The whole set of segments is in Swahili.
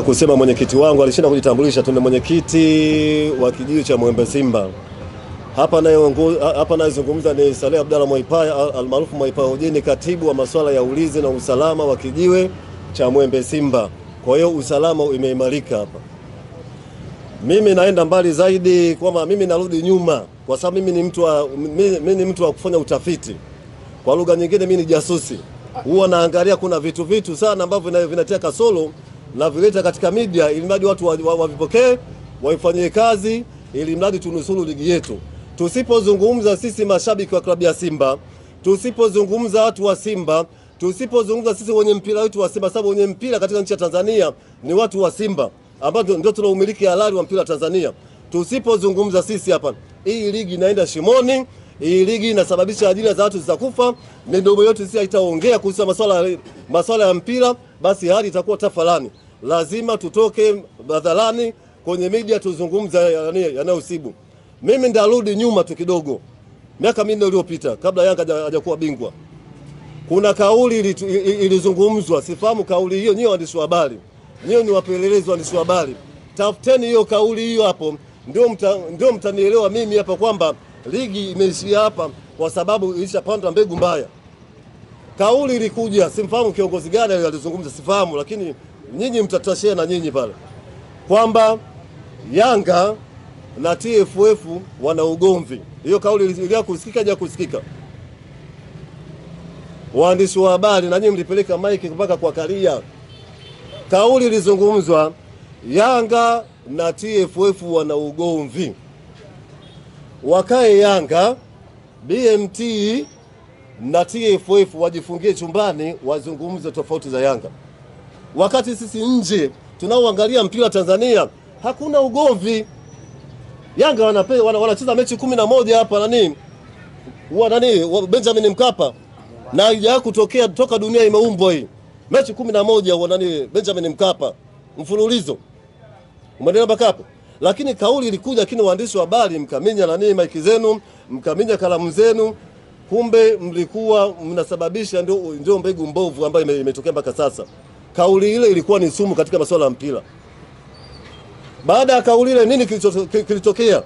Kusema mwenyekiti wangu alishinda kujitambulisha. Tuna mwenyekiti wa kijiji cha Mwembe Simba hapa anayezungumza ni Saleh Abdalla Mwaipaya almaarufu Mwaipaya Ujini, katibu wa masuala ya ulinzi na usalama wa kijiwe cha Mwembe Simba. Kwa hiyo usalama imeimarika hapa. Mimi naenda mbali zaidi kwamba mimi narudi nyuma kwa sababu mimi ni mtu wa kufanya utafiti. Kwa lugha nyingine mimi ni jasusi. Huwa naangalia kuna vitu sana ambavyo vinatia kasoro na vileta katika media ili mradi watu wavipokee, waifanyie kazi ili mradi tunusuru ligi yetu. Tusipozungumza sisi mashabiki wa klabu ya Simba, tusipozungumza watu wa Simba, tusipozungumza sisi wenye mpira wetu wa Simba, sababu wenye mpira katika nchi ya Tanzania ni watu wa Simba ambao ndio tuna umiliki halali wa mpira Tanzania. Tusipozungumza sisi hapa, hii ligi inaenda shimoni. Hii ligi inasababisha ajira za watu zitakufa. Midomo yote sisi haitaongea kuhusu masuala ya mpira, basi hali itakuwa tafalani. Lazima tutoke hadharani kwenye media tuzungumza yanayosibu. Mimi ndarudi nyuma tu kidogo. Miaka 4 iliyopita kabla Yanga hajakuwa bingwa, kuna kauli ilizungumzwa, sifahamu kauli hiyo. Nyinyi waandishi wa habari, nyinyi ni wapelelezi waandishi wa habari, tafuteni hiyo kauli hiyo hapo, ndio mtanielewa mimi hapa kwamba ligi imeishia hapa kwa sababu ilishapanda mbegu mbaya. Kauli ilikuja, simfahamu kiongozi gani alizungumza, sifahamu, lakini nyinyi mtatashare na nyinyi pale kwamba Yanga na TFF wana ugomvi. Hiyo kauli ilianza kusikika, haja kusikika. Waandishi wa habari na nyinyi mlipeleka mic mpaka kwa Karia. Kauli ilizungumzwa, Yanga na TFF wana ugomvi. Wakae Yanga, BMT na TFF wajifungie chumbani wazungumze tofauti za Yanga. Wakati sisi nje tunaoangalia mpira Tanzania hakuna ugomvi. Yanga wanacheza mechi 11 hapa Benjamin Mkapa, na haija kutokea toka dunia imeumbwa hii. Mechi 11 Benjamin Mkapa mfululizo. Umeelewa Mkapa? Lakini kauli ilikuja, lakini waandishi wa habari mkaminya maiki zenu, mkaminya kalamu zenu, kumbe mlikuwa mnasababisha ndio mbegu mbovu ambayo imetokea mpaka sasa. Kauli ile ilikuwa ni sumu katika masuala ya mpira. Baada ya kauli ile nini kilitokea?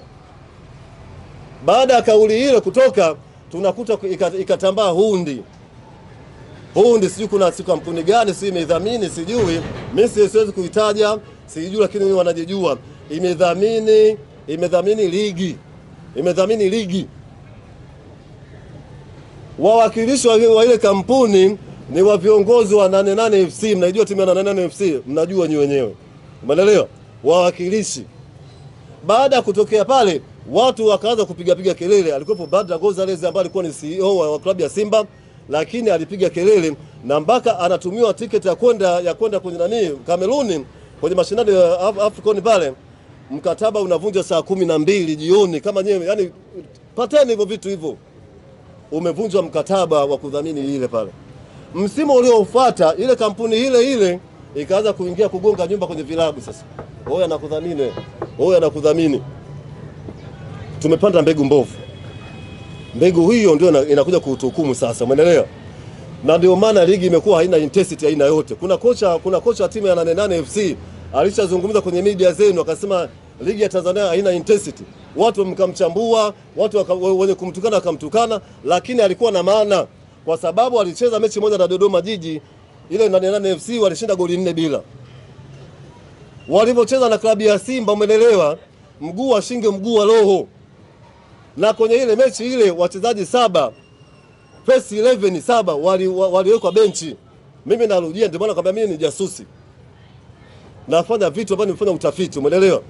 Baada ya kauli ile kutoka, tunakuta ikatambaa hundi, sijui kuna kampuni gani, sijui imedhamini, sijui mimi siwezi kuitaja, sijui, lakini wanajijua. Imedhamini ligi. Wawakilishi wa ile kampuni ni wa viongozi wa 88 FC. Mnajua timu ya 88 FC, mnajua nyinyi wenyewe. Umeelewa? Wawakilishi. Baada ya kutokea pale, watu wakaanza kupiga kelele. Alikuwepo Badra Gonzalez ambaye alikuwa ni CEO wa klabu ya Simba, lakini alipiga kelele na mpaka anatumiwa tiketi ya kwenda kwenye Kameruni kwenye mashindano ya African pale. Mkataba unavunja saa 12 jioni kama nyewe, yani pateni hivyo vitu hivyo. Umevunjwa mkataba wa kudhamini ile pale. Msimu uliofuata ile kampuni ile ikaanza kuingia kugonga nyumba kwenye vilabu sasa. Oya anakudhamini. Tumepanda mbegu mbovu. Mbegu hiyo ndio inakuja kutuhukumu sasa, umeelewa? Na ndio maana ligi imekuwa haina intensity aina yote. Kuna kocha wa timu ya 88 FC alishazungumza kwenye media zenu akasema ligi ya Tanzania haina intensity. Watu mkamchambua, watu wenye kumtukana wakamtukana, lakini alikuwa na maana kwa sababu alicheza mechi moja na Dodoma Jiji, ile 88 FC walishinda goli 4 bila. Walipocheza na klabu ya Simba, umeelewa, mguu wa shinge mguu wa roho. Na kwenye ile mechi ile wachezaji 7, first 11 7 waliwekwa benchi. Mimi narudia, ndio maana nakwambia mimi ni jasusi. Nafanya vitu ambavyo nimefanya utafiti, umeelewa?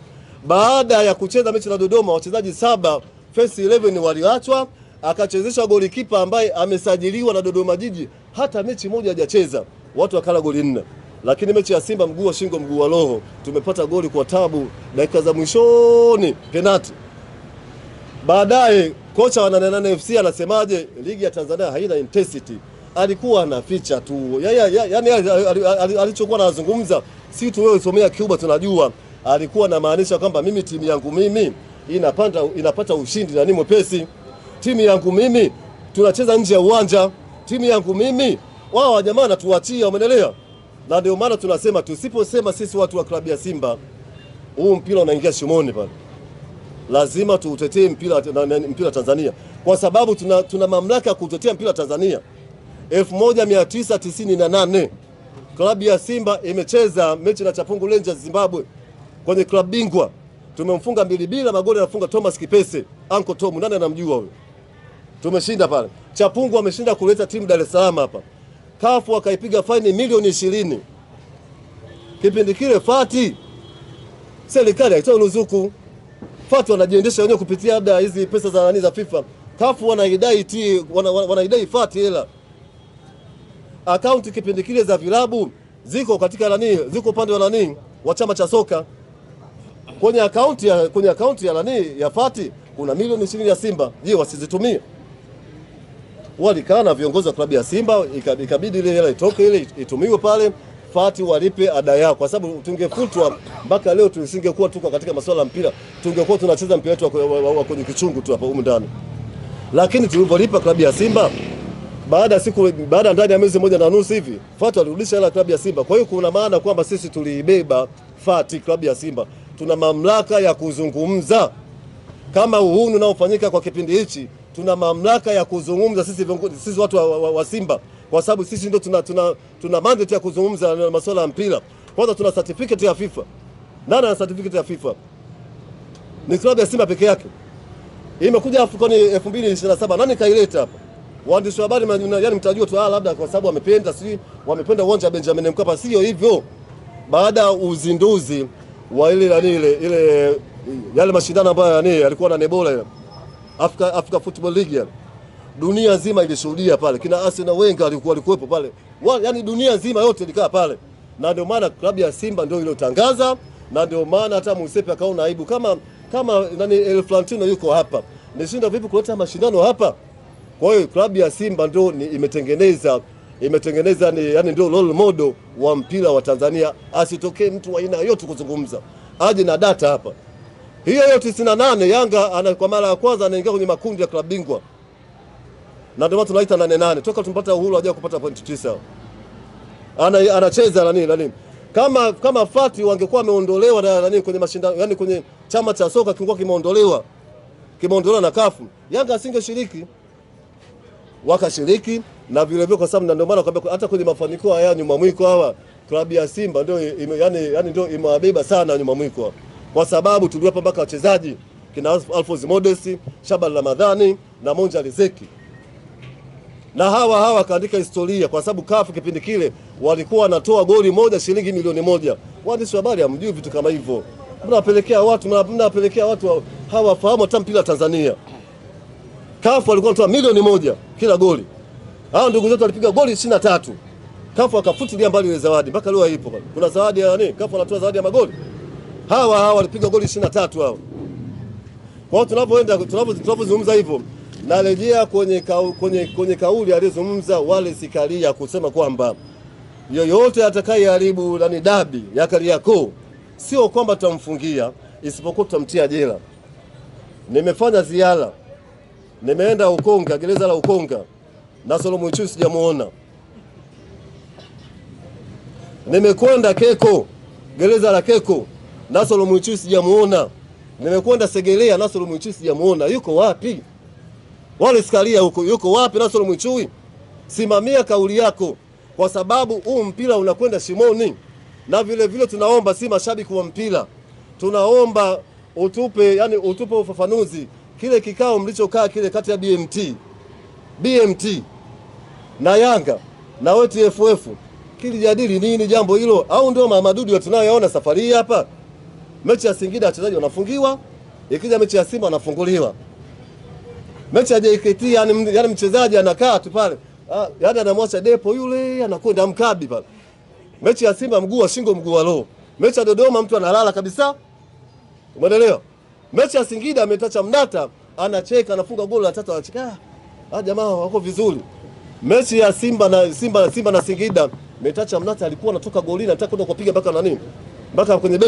Baada ya kucheza mechi na Dodoma, wachezaji 7 first 11 waliachwa, akachezesha golikipa ambaye amesajiliwa na Dodoma Jiji, hata mechi moja hajacheza. Watu wakala goli 4. Lakini mechi ya Simba mguu wa shingo mguu wa roho, tumepata goli kwa tabu dakika za mwishoni, penalty. Baadaye kocha wa 88 FC anasemaje? Ligi ya Tanzania haina intensity. Alikuwa anaficha tu. Yaani alichokuwa anazungumza, si tu wewe usomea Cuba tunajua. Alikuwa anamaanisha kwamba mimi timu yangu mimi inapata ushindi na ni mwepesi. Timu yangu mimi tunacheza nje ya uwanja. Timu yangu mimi wao jamaa natuachia, umeelewa? Na ndio maana tunasema tusiposema sisi watu wa klabu ya Simba huu mpira unaingia shimoni pale. Lazima tuutetee mpira Tanzania kwa sababu tuna mamlaka ya kutetea mpira Tanzania. 1998 klabu ya Simba imecheza mechi na Chapungu Rangers Zimbabwe kwenye klabu bingwa. Tumemfunga 2-2, magoli anafunga Thomas Kipese, Uncle Tom, nani anamjua huyo? Tumeshinda pale. Chapungu ameshinda kuleta timu Dar es Salaam hapa. Kafu akaipiga faini milioni 20. Kipindi kile Fati serikali haitoa ruzuku. Fati wanajiendesha wenyewe kupitia labda hizi pesa za FIFA. Kafu wanaidai Fati hela. Akaunti kipindi kile za vilabu ziko katika ziko upande wa chama cha soka. Kwenye akaunti ya Fati kuna milioni 20 ya Simba. Je, wasizitumie? Walikaa na viongozi wa klabu ya Simba, ikabidi ile hela itoke, ile itumiwe pale Fati walipe ada yao, kwa sababu tungefutwa mpaka leo tusingekuwa tuko katika masuala ya mpira, tungekuwa tunacheza mpira wetu wa kwenye kichungu tu hapa huko ndani. Lakini tulivyolipa klabu ya Simba baada ndani ya mwezi mmoja na nusu hivi Fati walirudisha hela klabu ya Simba. Kwa hiyo kuna maana kwamba sisi tuliibeba Fati klabu ya Simba. Tuna mamlaka ya kuzungumza kama uhuni unaofanyika kwa kipindi hichi. Tuna mamlaka ya kuzungumza sisi watu wa Simba, kwa sababu sisi ndio tuna mandate ya kuzungumza masuala ya mpira. Kwanza tuna certificate ya FIFA. Nani ana certificate ya FIFA? Ni klabu ya Simba peke yake. Imekuja Afcon 2027. Nani kaileta hapa? Waandishi wa habari yani mtajua tu labda kwa sababu wamependa uwanja wa Benjamin Mkapa. Sio hivyo. Baada ya uzinduzi wa ile yale mashindano ambayo alikuwa na Nebola ile Africa Football League ya. Dunia nzima ilishuhudia pale. Kina Arsene Wenger alikuwepo pale. Yaani dunia nzima yote ilikaa pale. Na ndio maana klabu ya Simba ndio iliyotangaza, na ndio maana hata Musepe akaona aibu kama El Flantino yuko hapa. Nishinda vipi kuleta mashindano hapa? Kwa hiyo klabu ya Simba ndio imetengeneza yani ndio role model wa mpira wa Tanzania. Asitokee mtu wa aina yote kuzungumza. Aje na data hapa. Hiyo 98 Yanga kwa mara ya kwanza anaingia kwenye makundi ya klabu bingwa. Na ndio tunaita 88. Toka tumpata uhuru haja kupata point 9. Anacheza nani? Kama Fati wangekuwa wameondolewa na kwenye mashindano, yani kwenye chama cha soka kingekuwa kimeondolewa na kafu, Yanga asingeshiriki. Wakashiriki na vile vile, kwa sababu ndio maana kwamba hata kwenye mafanikio haya nyuma mwiko hawa klabu ya Simba ndio yani ndio imewabeba sana nyuma mwiko, kwa sababu tuliwapa mpaka wachezaji kina Alphonse Modesti, Shaban Ramadhani na Monja Rizeki. Na hawa kaandika historia, kwa sababu kafu kipindi kile walikuwa wanatoa goli moja shilingi milioni 1. Waandishi wa habari hamjui vitu kama hivyo. Mnapelekea watu hawafahamu hata mpira Tanzania. Kafu walikuwa wanatoa milioni 1 kila goli. Hao ndugu zetu walipiga goli 23. Kafu akafutilia mbali ile zawadi, mpaka leo haipo. Kuna zawadi ya Kafu anatoa zawadi ya magoli. Hawa walipiga goli 23 hao. Kwa hiyo tunapozungumza hivyo, narejea kwenye kauli alizungumza Wallace Karia kusema kwamba yoyote atakayeharibu dabi ya Kariakoo sio kwamba tutamfungia, isipokuwa tutamtia jela. Nimefanya ziara, nimeenda Ukonga, gereza la Ukonga, na Solomon Chusi sijamuona. Nimekwenda Keko, gereza la Keko, na Solomon Chusi sijamuona. Nimekwenda Segelea, na Solomon Chusi sijamuona. Yuko wapi? Wallace Karia yuko wapi? na Solomon Chusi, simamia kauli yako, kwa sababu huu mpira unakwenda shimoni. Na vile vile tunaomba, si mashabiki wa mpira, tunaomba utupe ufafanuzi kile kikao mlichokaa kile kati ya BMT na Yanga na WTFF kilijadili nini jambo hilo, au ndio madudu tunayoona safari hapa? Mechi ya Singida wachezaji wanafungiwa, ikija mechi ya Simba wanafunguliwa. Mechi ya JKT yani mchezaji anakaa tu pale, yani anamwacha depo yule anakwenda mkabi pale. Mechi ya Simba mguu wa shingo mguu wa roho. Mechi ya Dodoma mtu analala kabisa. Umeelewa? Mechi ya Singida ametacha Mnata, anacheka, anafunga goli la 3, anacheka. Jamaa wako vizuri. Mechi ya Simba na Singida, ametacha Mnata alikuwa anatoka golini, anataka kwenda kupiga mpaka kwenye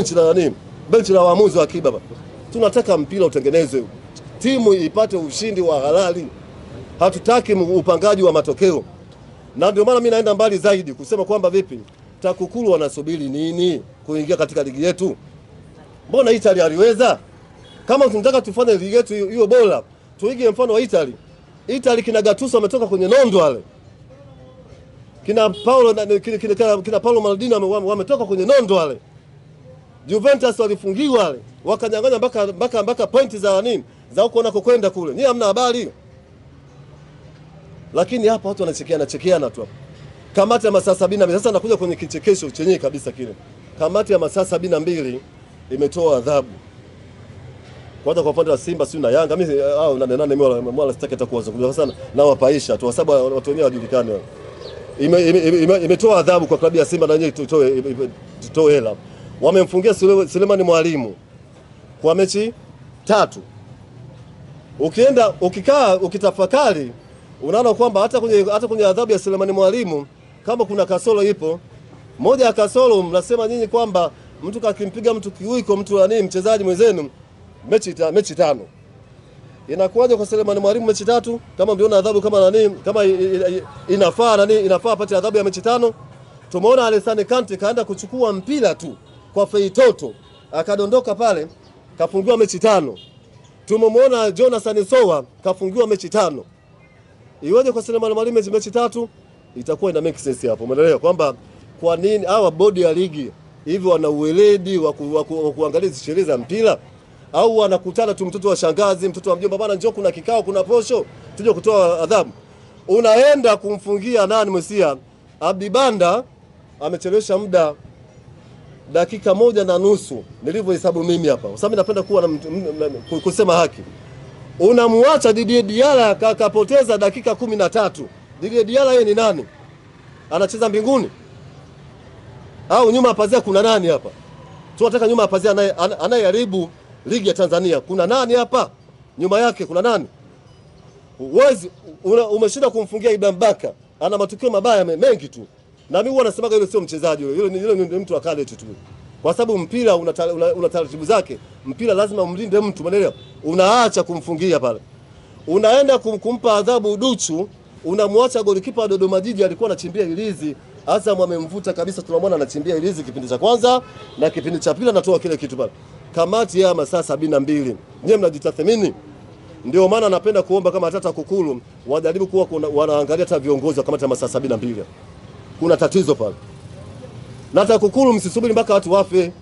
benchi la waamuzi wa akiba. Tunataka mpira utengenezwe, timu ipate ushindi wa halali. Hatutaki upangaji wa matokeo. Na ndio maana mimi naenda mbali zaidi kusema kwamba vipi TAKUKURU wanasubiri nini kuingia katika ligi yetu? Mbona Italy aliweza? Kama tunataka tufanye ligi yetu hiyo bora, tuige mfano wa Italy. Italy kina Gattuso wametoka kwenye nondo wale. Kina Paolo Maldini wametoka kwenye nondo wale. Juventus walifungiwa wale, wakanyang'anya mpaka pointi za nini? Za huko wanakokwenda kule. Ni hamna habari. Lakini hapa watu wanachekeana tu hapa. Kamati ya masaa 72 sasa nakuja kwenye kichekesho chenyewe kabisa kile. Kamati ya masaa 72 imetoa adhabu. Kwanza kwa upande wa Simba si na Yanga, mimi au nane mwala sitaki hata kuwazungumza sana na wapaisha tu kwa sababu watu wenyewe wajulikane. Imetoa adhabu kwa klabu ya Simba na yenyewe tutoe hela. Wamemfungia Suleiman Mwalimu kwa mechi 3. Ukienda ukikaa ukitafakari unaona kwamba hata kwenye adhabu ya Suleiman Mwalimu kama kuna kasoro ipo. Moja ya kasoro mnasema nyinyi kwamba mtu kakimpiga mtu kiwiko mtu nani mchezaji mwenzenu mechi 5. Inakuwaje kwa Suleiman Mwalimu mechi 3 kama mliona adhabu kama nani kama inafaa apate adhabu ya mechi 5? Tumeona Alessane Kante kaenda kuchukua mpira tu kwa Feitoto akadondoka pale kafungiwa mechi 5. Tumemwona Jonathan Sowa kafungiwa mechi 5. Iweje kwa Suleiman Mwalimu mechi 3? Itakuwa ina make sense hapo. Umeelewa kwamba kwa nini hawa bodi ya ligi hivi wana uweledi wa kuangalia sheria za mpira au wanakutana tu mtoto wa shangazi, mtoto wa mjomba, bana njoo kuna kikao, kuna posho, tuje kutoa adhabu. Unaenda kumfungia nani Musia? Abdi Banda amechelewesha muda dakika 1.5 nilivyohesabu mimi hapa. Kwa sababu napenda kuwa kusema haki. Unamwacha Didier Diala akapoteza dakika 13. Didier Diala yeye ni nani? Anacheza mbinguni? Au nyuma pazia kuna nani hapa? Tunataka nyuma pazia anayeharibu ligi ya Tanzania. Kuna nani hapa? Nyuma yake kuna nani? Uwezi umeshinda kumfungia Ibrahim Baka. Ana matukio mabaya mengi tu. Na mimi huwa nasemaga yule sio mchezaji yule. Yule ni mtu akale tu. Kwa sababu mpira una taratibu zake. Mpira lazima umlinde mtu, umeelewa? Unaacha kumfungia pale. Unaenda kumpa adhabu Duchu, unamwacha golikipa wa Dodoma Jiji alikuwa anachimbia ilizi. Azam amemvuta kabisa, tunamwona anachimbia ilizi kipindi cha kwanza na kipindi cha pili anatoa kile kitu pale. Kamati ya masaa 72. Nyie mnajitathmini? Ndio maana napenda kuomba kama hata TAKUKURU wajaribu kuwa wanaangalia hata viongozi wa kamati ya masaa 72. Kuna tatizo pale. Na TAKUKURU msisubiri mpaka watu wafe.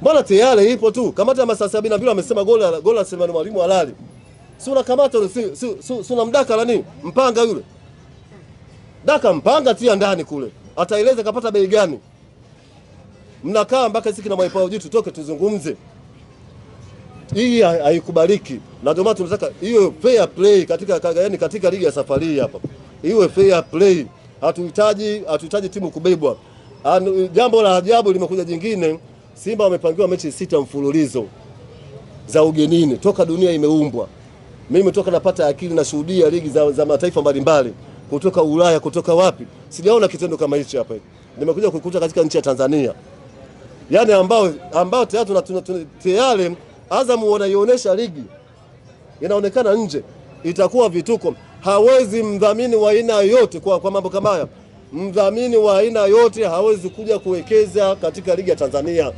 Mbona tayari ipo tu? Kamati ya masaa 72 wamesema goli la Suleiman Mwalimu halali. Si unakamata si unamdaka nani? Mpanga yule. Daka mpanga tia ndani kule. Ataeleza kapata bei gani? Mnakaa mpaka sisi na Mwaipao jitu tutoke tuzungumze. Hii haikubaliki. Na ndio maana tunataka hiyo fair play katika ligi ya safari hapa. Iwe fair play. Hatuhitaji timu kubebwa. Jambo la ajabu limekuja jingine. Simba wamepangiwa mechi 6 mfululizo za ugenini toka dunia imeumbwa. Mimi toka napata akili na shuhudia ligi za mataifa mbalimbali kutoka Ulaya, kutoka wapi. Sijaona kitendo kama hicho hapa. Nimekuja kukuta katika nchi ya Tanzania. Yaani ambao tayari Azam wanaionyesha ligi inaonekana nje, itakuwa vituko. Hawezi mdhamini wa aina yote kwa mambo kama haya. Mdhamini wa aina yote hawezi kuja kuwekeza katika ligi ya Tanzania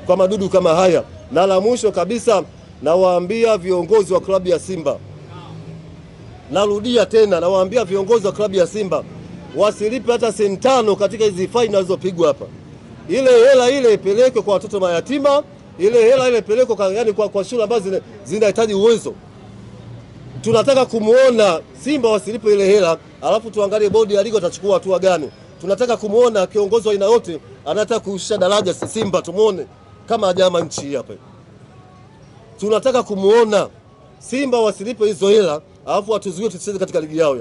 kwa madudu kama haya. Na la mwisho kabisa, nawaambia viongozi wa klabu ya Simba. Narudia tena, nawaambia viongozi wa klabu ya Simba wasilipe hata senti 5 katika hizi faini zinazopigwa hapa. Ile hela ile ipelekwe kwa watoto mayatima, ile hela ile ipelekwe kwa shule ambazo zinahitaji uwezo. Tunataka kumuona Simba wasilipe ile hela, alafu tuangalie bodi ya ligi watachukua hatua gani. Tunataka kumuona kiongozi wa aina yote anataka kushusha daraja Simba, tumuone kama hajama nchi hapa. Tunataka kumuona Simba wasilipe hizo hela, alafu watuzuie tusicheze katika ligi yao.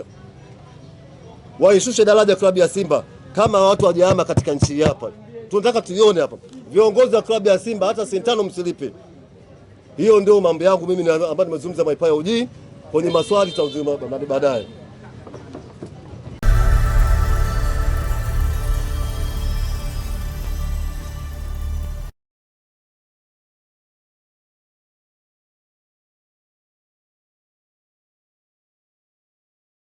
Waishushe daraja klabu ya Simba kama watu hajama katika nchi hapa. Tunataka tuione hapa. Viongozi wa klabu ya Simba hata senti 5 msilipe. Hiyo ndio mambo yangu mimi ambayo nimezungumza Mwaipao kwenye maswali tutauzima baadaye.